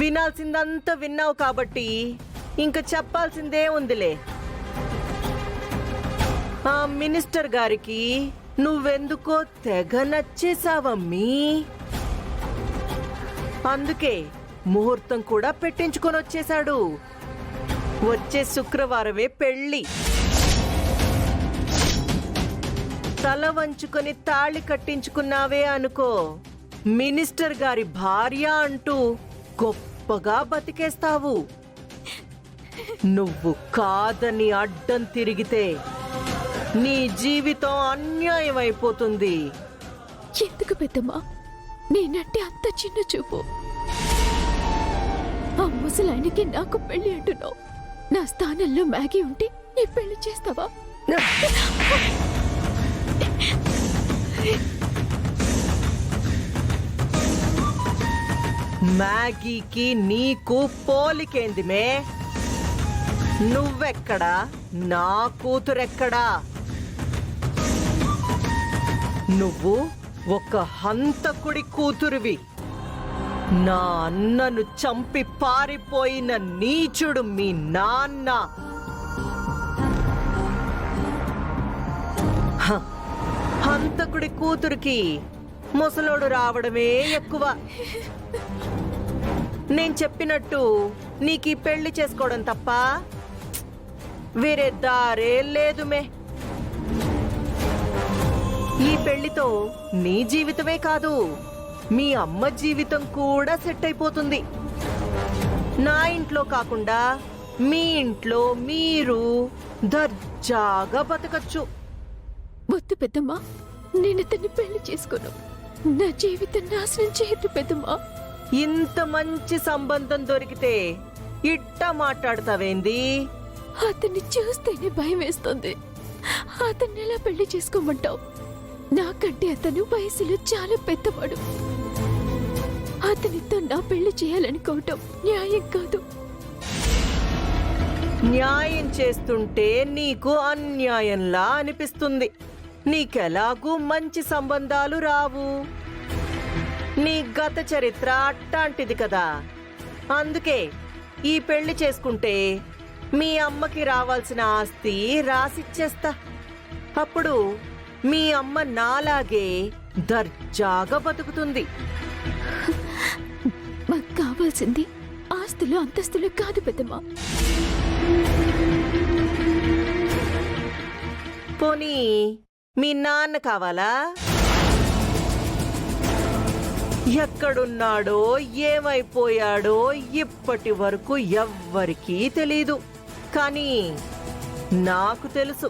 వినాల్సిందంతా విన్నావు కాబట్టి ఇంక చెప్పాల్సిందే ఉందిలే. ఆ మినిస్టర్ గారికి నువ్వెందుకో తెగ నచ్చేసావమ్మీ. అందుకే ముహూర్తం కూడా పెట్టించుకొని వచ్చేశాడు. వచ్చే శుక్రవారమే పెళ్లి. తల వంచుకొని తాళి కట్టించుకున్నావే అనుకో, మినిస్టర్ గారి భార్య అంటూ గొప్పగా బతికేస్తావు. నువ్వు కాదని అడ్డం తిరిగితే నీ జీవితం అన్యాయం అయిపోతుంది. ఎందుకు పెద్దమ్మా నేనంటే అంత చిన్న చూపు? ఆ ముసలాయనకి నాకు పెళ్లి అంటున్నావు. నా స్థానంలో మ్యాగీ ఉంటే నీ పెళ్లి చేస్తావా? మ్యాగీకి నీకు పోలికేందిమే? నువ్వెక్కడా, నా కూతురెక్కడా? నువ్వు ఒక హంతకుడి కూతురువి. నా అన్నను చంపి పారిపోయిన నీచుడు మీ నాన్న. హంతకుడి కూతురికి ముసలోడు రావడమే ఎక్కువ. నేను చెప్పినట్టు నీకు ఈ పెళ్లి చేసుకోవడం తప్ప వేరే దారే లేదుమే. ఈ పెళ్లితో నీ జీవితమే కాదు, మీ అమ్మ జీవితం కూడా సెట్ అయిపోతుంది. నా ఇంట్లో కాకుండా మీ ఇంట్లో మీరు దర్జాగా బతకచ్చు. వద్దు పెద్దమ్మా, నేను ఇతన్ని పెళ్లి చేసుకోను. నా జీవితం నాశనం చేయద్దు పెద్దమ్మా. ఇంత మంచి సంబంధం దొరికితే ఇట్టా మాట్లాడతావేంది? అతన్ని చూస్తేనే భయం వేస్తుంది. అతన్ని ఎలా పెళ్లి చేసుకోమంటావు? నాకంటే అతను వయసులో చాలా పెద్దవాడు. అతనితో నా పెళ్లి చేయాలనుకోవటం న్యాయం కాదు. న్యాయం చేస్తుంటే నీకు అన్యాయంలా అనిపిస్తుంది. నీకెలాగూ మంచి సంబంధాలు రావు. నీ గత చరిత్ర అట్టాంటిది కదా. అందుకే ఈ పెళ్లి చేసుకుంటే మీ అమ్మకి రావాల్సిన ఆస్తి రాసిచ్చేస్తా. అప్పుడు మీ అమ్మ నాలాగే దర్జాగా బతుకుతుంది. మాకు కావాల్సింది ఆస్తులు అంతస్తులు కాదు పెద్దమ్మా. పోనీ మీ నాన్న కావాలా? ఎక్కడున్నాడో ఏమైపోయాడో ఇప్పటి వరకు ఎవ్వరికీ తెలీదు. కానీ నాకు తెలుసు.